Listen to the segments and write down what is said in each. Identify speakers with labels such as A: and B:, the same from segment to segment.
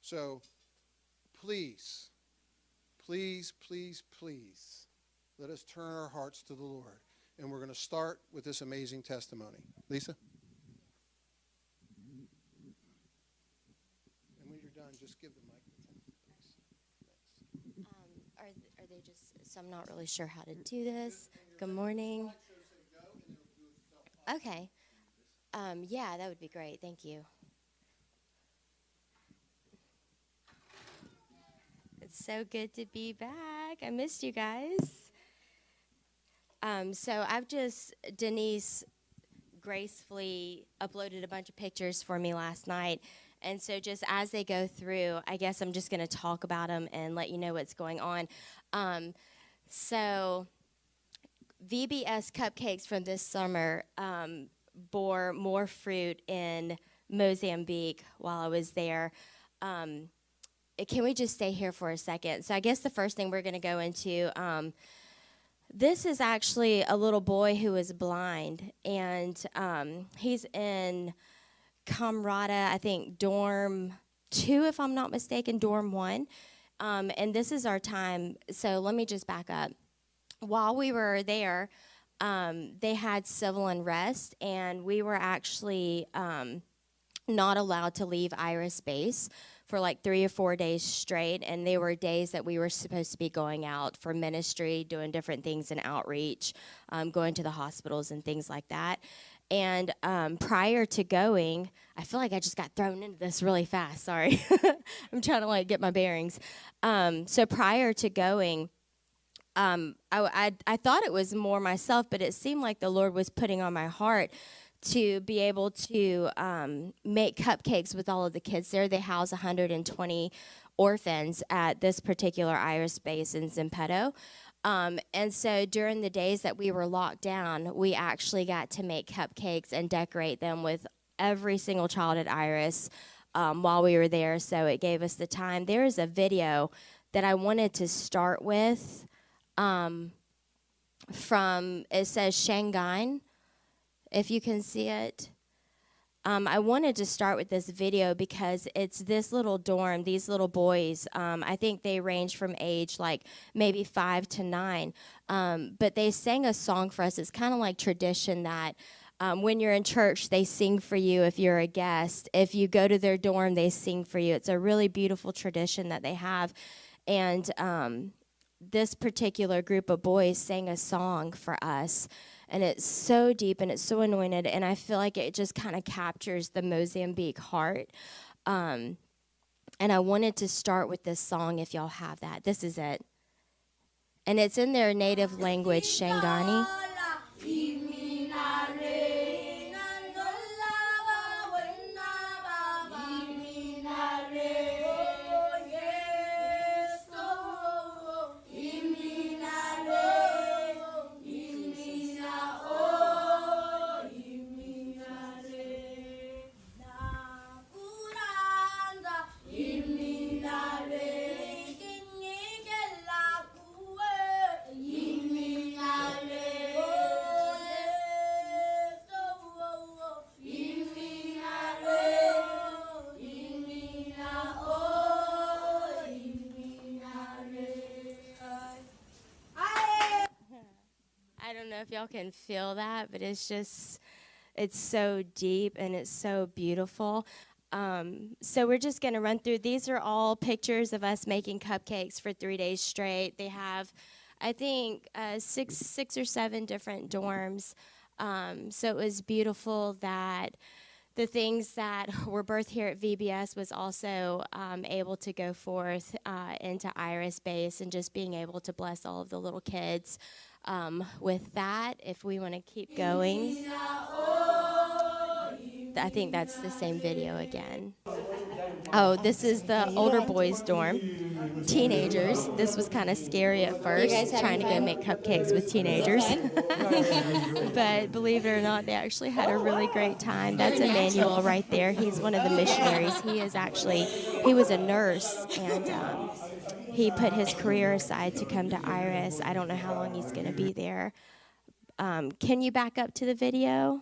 A: So please, please, please, please, let us turn our hearts to the Lord. And we're going to start with this amazing testimony. Lisa? And when you're done, just give the mic.
B: Are they just, so I'm not really sure how to do this. Good morning. Okay. Yeah, that would be great. Thank you. It's so good to be back. I missed you guys. So Denise gracefully uploaded a bunch of pictures for me last night. And so just as they go through, I guess I'm just going to talk about them and let you know what's going on. So VBS cupcakes from this summer bore more fruit in Mozambique while I was there. Can we just stay here for a second? So I guess the first thing we're going to go into, this is actually a little boy who is blind, and he's in Camrata, I think, dorm 2, if I'm not mistaken, dorm 1. And this is our time. So let me just back up. While we were there, they had civil unrest, and we were actually not allowed to leave Iris base for like 3 or 4 days straight. And they were days that we were supposed to be going out for ministry, doing different things in outreach, going to the hospitals and things like that. And prior to going, I feel like I just got thrown into this really fast. Sorry. I'm trying to like get my bearings. So prior to going, I thought it was more myself, but it seemed like the Lord was putting on my heart to be able to make cupcakes with all of the kids there. They house 120 orphans at this particular Iris base in Zampeto. And so during the days that we were locked down, we actually got to make cupcakes and decorate them with every single child at Iris while we were there. So it gave us the time. There is a video that I wanted to start with from, it says Shanghai, if you can see it. I wanted to start with this video because it's this little dorm, these little boys. I think they range from age like maybe 5 to 9. But they sang a song for us. It's kind of like tradition that when you're in church, they sing for you if you're a guest. If you go to their dorm, they sing for you. It's a really beautiful tradition that they have. And this particular group of boys sang a song for us. And it's so deep and it's so anointed, and I feel like it just kind of captures the Mozambique heart. And I wanted to start with this song, if y'all have that. This is it. And it's in their native language, Shangani. I don't know if y'all can feel that, but it's so deep and it's so beautiful. So we're just going to run through. These are all pictures of us making cupcakes for 3 days straight. They have, I think, six or seven different dorms. So it was beautiful that the things that were birthed here at VBS was also able to go forth into Iris Base, and just being able to bless all of the little kids. With that, if we want to keep going, I think that's the same video again. Oh, this is the older boys' dorm. Teenagers. This was kind of scary at first, trying to go make cupcakes with teenagers. But believe it or not, they actually had a really great time. That's Emmanuel right there. He's one of the missionaries. He was a nurse, and he put his career aside to come to Iris. I don't know how long he's going to be there. Can you back up to the video?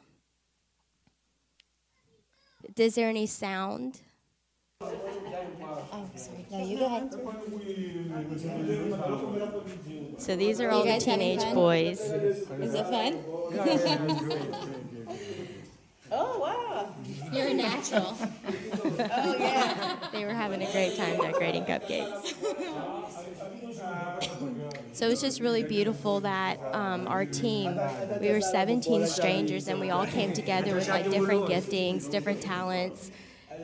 B: Is there any sound? Oh, sorry. No, you go ahead. So these are
C: You
B: all the
C: guys having
B: teenage
C: fun?
B: boys.
C: Is it fun?
D: Yeah, it's great.
C: Oh, wow.
B: You're a natural.
C: Oh, yeah.
B: They were having a great time decorating cupcakes. So it's just really beautiful that our team, we were 17 strangers, and we all came together with like different giftings, different talents,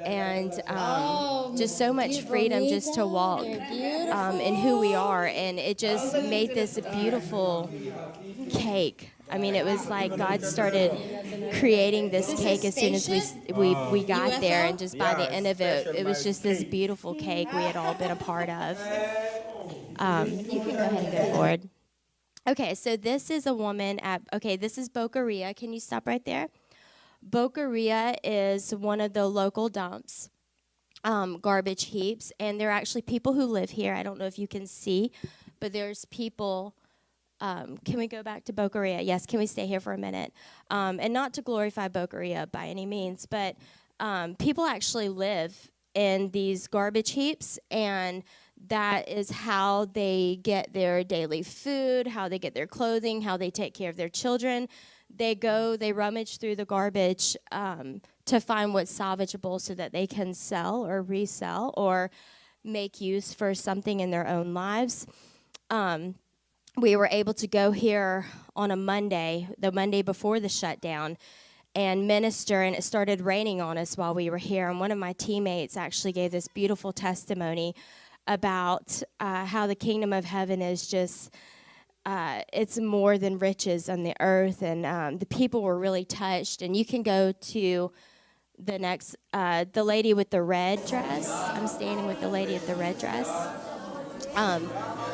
B: and just so much freedom just to walk in who we are. And it just made this beautiful cake. I mean, it was like God started creating this cake as soon as we got there, and just by the end of it, it was just this beautiful cake we had all been a part of. You can go ahead and go forward. Okay, so this is a woman this is Boqueria. Can you stop right there? Boqueria is one of the local dumps, garbage heaps, and there are actually people who live here. I don't know if you can see, but there's people. Can we go back to Boqueria? Yes, can we stay here for a minute? And not to glorify Boqueria by any means, but people actually live in these garbage heaps, and that is how they get their daily food, how they get their clothing, how they take care of their children. They rummage through the garbage to find what's salvageable so that they can sell or resell or make use for something in their own lives. We were able to go here on a Monday, the Monday before the shutdown, and minister, and it started raining on us while we were here. And one of my teammates actually gave this beautiful testimony about how the kingdom of heaven is just, it's more than riches on the earth. And the people were really touched. And you can go to the next, the lady with the red dress. I'm standing with the lady with the red dress.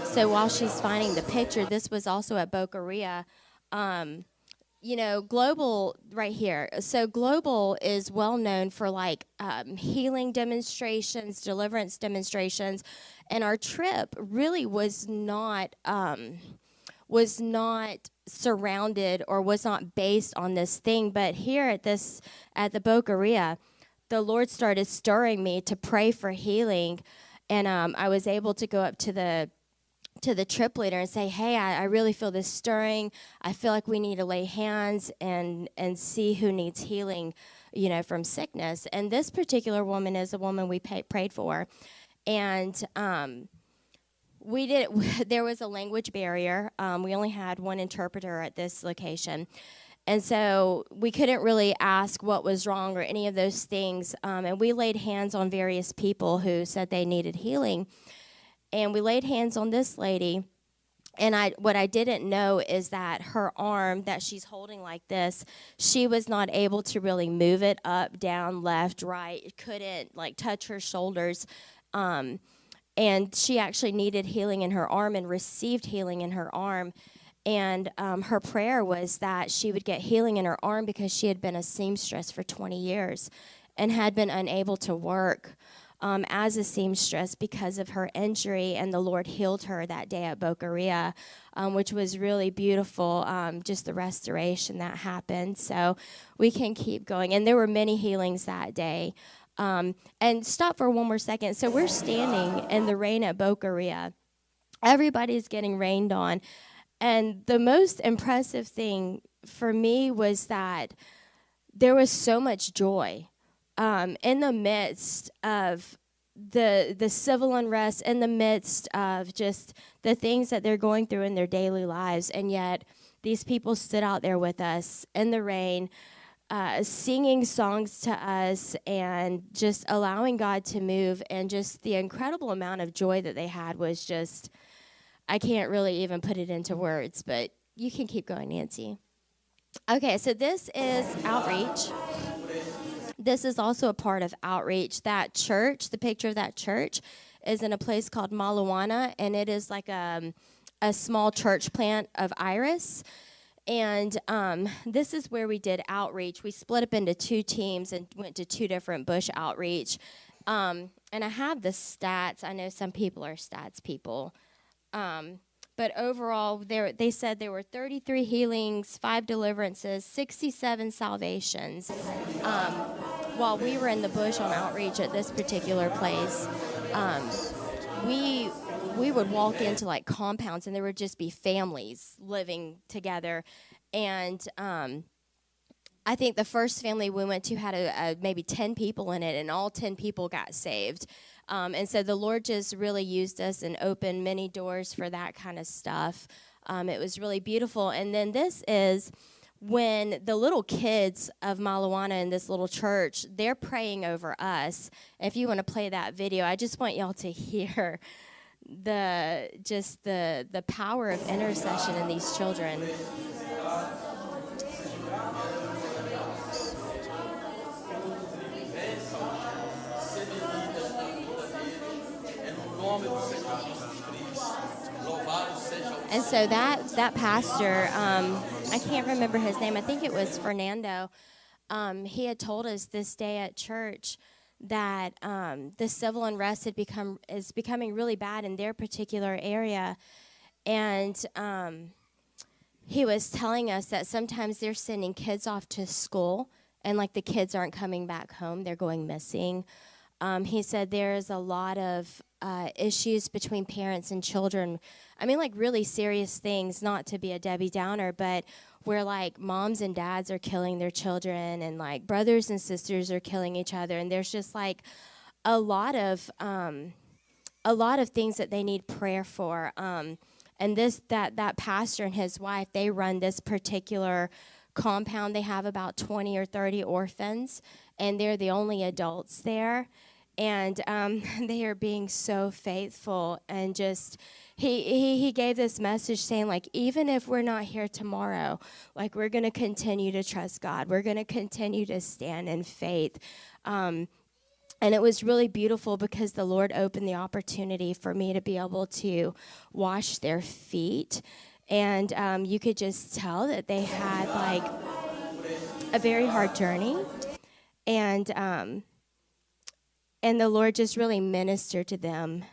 B: So while she's finding the picture, this was also at Boqueria. Global right here. So Global is well known for like healing demonstrations, deliverance demonstrations, and our trip really was not surrounded or was not based on this thing. But here at the Boqueria, the Lord started stirring me to pray for healing, and I was able to go up to the trip leader and say, hey, I really feel this stirring. I feel like we need to lay hands and see who needs healing, from sickness. And this particular woman is a woman we prayed for. And there was a language barrier. We only had one interpreter at this location. And so we couldn't really ask what was wrong or any of those things. And we laid hands on various people who said they needed healing. And we laid hands on this lady, and what I didn't know is that her arm that she's holding like this, she was not able to really move it up, down, left, right. It couldn't like touch her shoulders, and she actually needed healing in her arm and received healing in her arm. And her prayer was that she would get healing in her arm because she had been a seamstress for 20 years and had been unable to work as a seamstress because of her injury, and the Lord healed her that day at Boqueria, which was really beautiful, just the restoration that happened. So we can keep going. And there were many healings that day. And stop for one more second. So we're standing in the rain at Boqueria. Everybody's getting rained on. And the most impressive thing for me was that there was so much joy. In the midst of the civil unrest, in the midst of just the things that they're going through in their daily lives, and yet these people stood out there with us in the rain, singing songs to us and just allowing God to move, and just the incredible amount of joy that they had was just, I can't really even put it into words, but you can keep going, Nancy. Okay, so this is outreach. This is also a part of outreach. That church, the picture of that church, is in a place called Malawana, and it is like a small church plant of Iris. And this is where we did outreach. We split up into 2 teams and went to 2 different bush outreach. And I have the stats. I know some people are stats people. But overall, they said there were 33 healings, 5 deliverances, 67 salvations while we were in the bush on outreach at this particular place. we would walk into like compounds and there would just be families living together. And I think the first family we went to had maybe 10 people in it, and all 10 people got saved. And so the Lord just really used us and opened many doors for that kind of stuff. It was really beautiful. And then this is when the little kids of Malawana in this little church, they're praying over us. If you want to play that video, I just want y'all to hear the power of intercession in these children. And so that pastor, I can't remember his name. I think it was Fernando. He had told us this day at church that the civil unrest is becoming really bad in their particular area, and he was telling us that sometimes they're sending kids off to school, and like the kids aren't coming back home; they're going missing. He said there's a lot of issues between parents and children. I mean, like really serious things, not to be a Debbie Downer, but where like moms and dads are killing their children, and like brothers and sisters are killing each other. And there's just like a lot of things that they need prayer for. And that pastor and his wife, they run this particular compound. They have about 20 or 30 orphans, and they're the only adults there. And they are being so faithful, and just he gave this message saying, like, even if we're not here tomorrow, like, we're going to continue to trust God. We're going to continue to stand in faith. And it was really beautiful because the Lord opened the opportunity for me to be able to wash their feet. And you could just tell that they had, like, a very hard journey. And the Lord just really ministered to them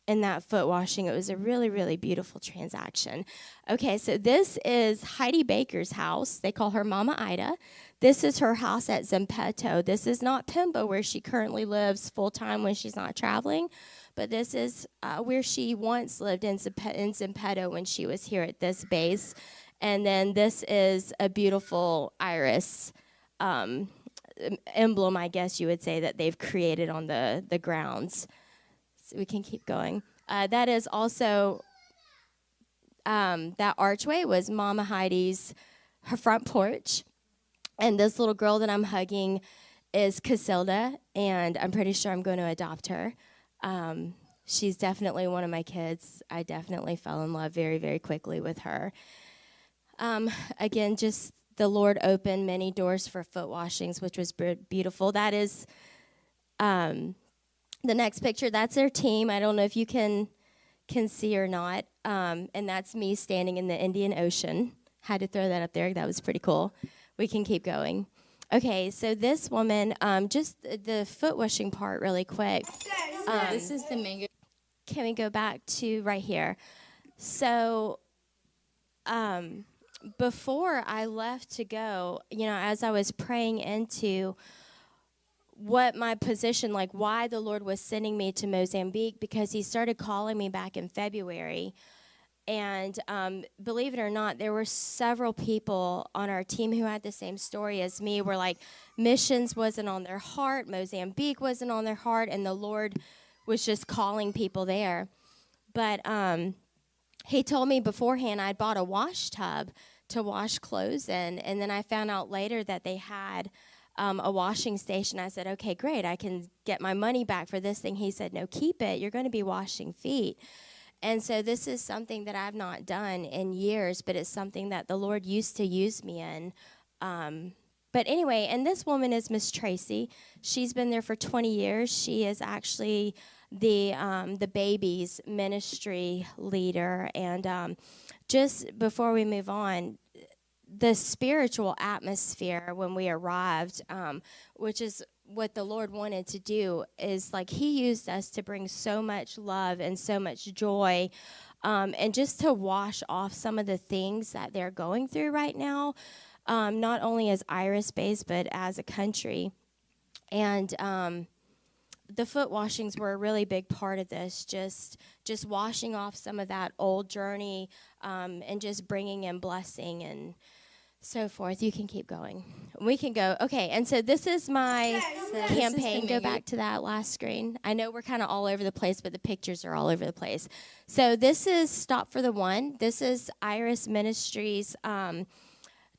B: in that foot washing. It was a really, really beautiful transaction. Okay, so this is Heidi Baker's house. They call her Mama Ida. This is her house at Zampeto. This is not Pimba, where she currently lives full-time when she's not traveling, but this is where she once lived in Zampeto when she was here at this base. And then this is a beautiful iris emblem, I guess you would say, that they've created on the grounds. So we can keep going. That is also, that archway was Mama Heidi's, her front porch. And this little girl that I'm hugging is Casilda, and I'm pretty sure I'm going to adopt her. She's definitely one of my kids. I definitely fell in love very, very quickly with her. Again, just the Lord opened many doors for foot washings, which was beautiful. That is the next picture. That's their team. I don't know if you can see or not. And that's me standing in the Indian Ocean. Had to throw that up there. That was pretty cool. We can keep going. Okay, so this woman, just the foot washing part really quick.
C: This is the mango.
B: Can we go back to right here? So, before I left to go, as I was praying into what my position, like why the Lord was sending me to Mozambique, because he started calling me back in February. And believe it or not, there were several people on our team who had the same story as me, where like missions wasn't on their heart, Mozambique wasn't on their heart, and the Lord was just calling people there. But he told me beforehand I'd bought a wash tub to wash clothes in, and then I found out later that they had a washing station. I said, okay, great, I can get my money back for this thing. He said, no, keep it. You're going to be washing feet. And so this is something that I've not done in years, but it's something that the Lord used to use me in. But anyway, and this woman is Miss Tracy. She's been there for 20 years. She is actually the baby's ministry leader. And just before we move on, the spiritual atmosphere when we arrived, which is what the Lord wanted to do, is like he used us to bring so much love and so much joy, and just to wash off some of the things that they're going through right now, not only as Iris-based, but as a country. And the foot washings were a really big part of this, just washing off some of that old journey, and just bringing in blessing and so forth. You can keep going. We can go. Okay, and so this is my campaign. Go back to that last screen. I know we're kind of all over the place, but the pictures are all over the place. So this is Stop for the One. This is Iris Ministries'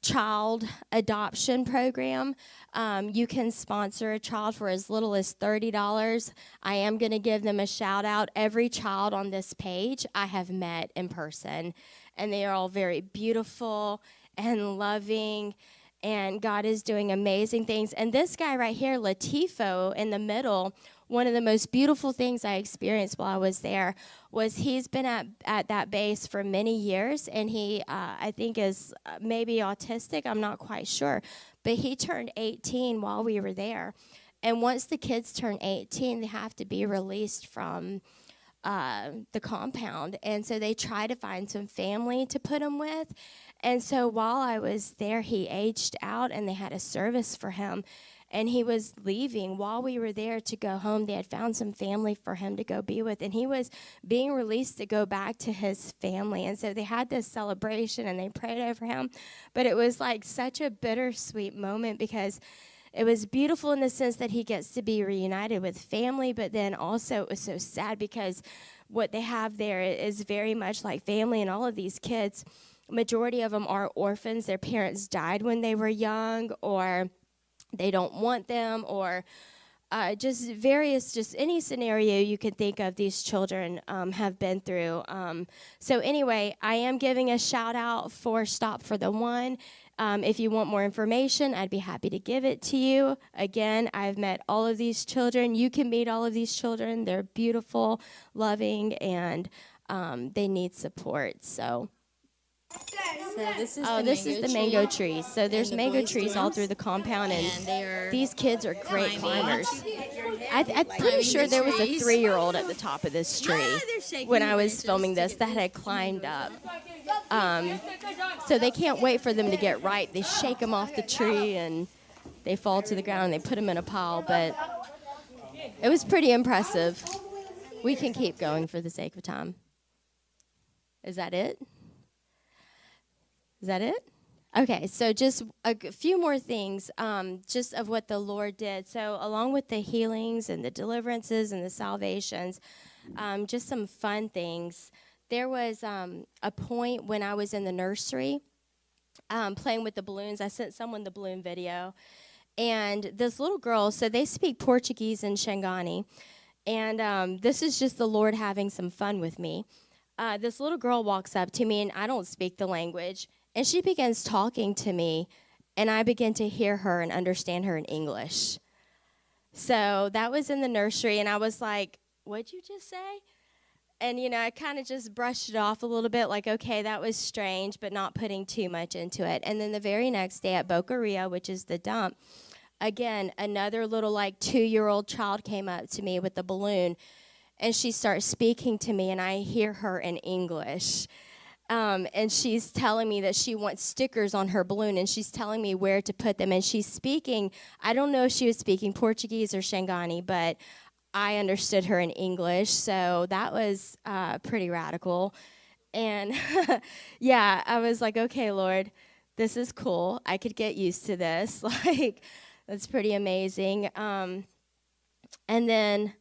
B: child adoption program. You can sponsor a child for as little as $30. I am going to give them a shout out. Every child on this page I have met in person, and they are all very beautiful and loving, and God is doing amazing things. And this guy right here, Latifo, in the middle, one of the most beautiful things I experienced while I was there was he's been at that base for many years, and he, I think, is maybe autistic. I'm not quite sure. But he turned 18 while we were there. And once the kids turn 18, they have to be released from the compound. And so they try to find some family to put him with. And so while I was there, he aged out, and they had a service for him. And he was leaving while we were there to go home. They had found some family for him to go be with, and he was being released to go back to his family. And so they had this celebration, and they prayed over him. But it was like such a bittersweet moment, because it was beautiful in the sense that he gets to be reunited with family, but then also it was so sad because what they have there is very much like family, and all of these kids, majority of them are orphans. Their parents died when they were young, or they don't want them, or just any scenario you can think of these children have been through. So anyway, I am giving a shout out for Stop for the One. If you want more information, I'd be happy to give it to you. Again, I've met all of these children. You can meet all of these children. They're beautiful, loving, and they need support. So
C: this is
B: the mango trees. So there's mango trees all through the compound, and these kids are great climbers. I'm pretty sure there was a 3-year-old at the top of this tree when I was filming this that had climbed up. So they can't wait for them to get right. They shake them off the tree, and they fall to the ground, and they put them in a pile. But it was pretty impressive. We can keep going for the sake of time. Is that it? Is that it? Okay, so just a few more things, just of what the Lord did. So along with the healings and the deliverances and the salvations, just some fun things. There was a point when I was in the nursery playing with the balloons. I sent someone the balloon video. And this little girl, so they speak Portuguese and Xangani. And this is just the Lord having some fun with me. This little girl walks up to me, and I don't speak the language. And she begins talking to me, and I begin to hear her and understand her in English. So that was in the nursery, and I was like, what'd you just say? And, I kind of just brushed it off a little bit, like, okay, that was strange, but not putting too much into it. And then the very next day at Boca Ria, which is the dump, again, another little, 2-year-old child came up to me with a balloon, and she starts speaking to me, and I hear her in English. And she's telling me that she wants stickers on her balloon, and she's telling me where to put them. And she's speaking, I don't know if she was speaking Portuguese or Xangani, but I understood her in English. So that was pretty radical. And yeah, I was like, okay, Lord, this is cool. I could get used to this. That's pretty amazing. And then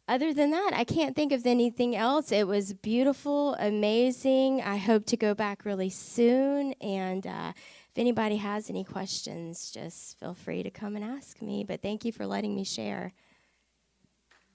B: other than that, I can't think of anything else. It was beautiful, amazing. I hope to go back really soon. And if anybody has any questions, just feel free to come and ask me. But thank you for letting me share.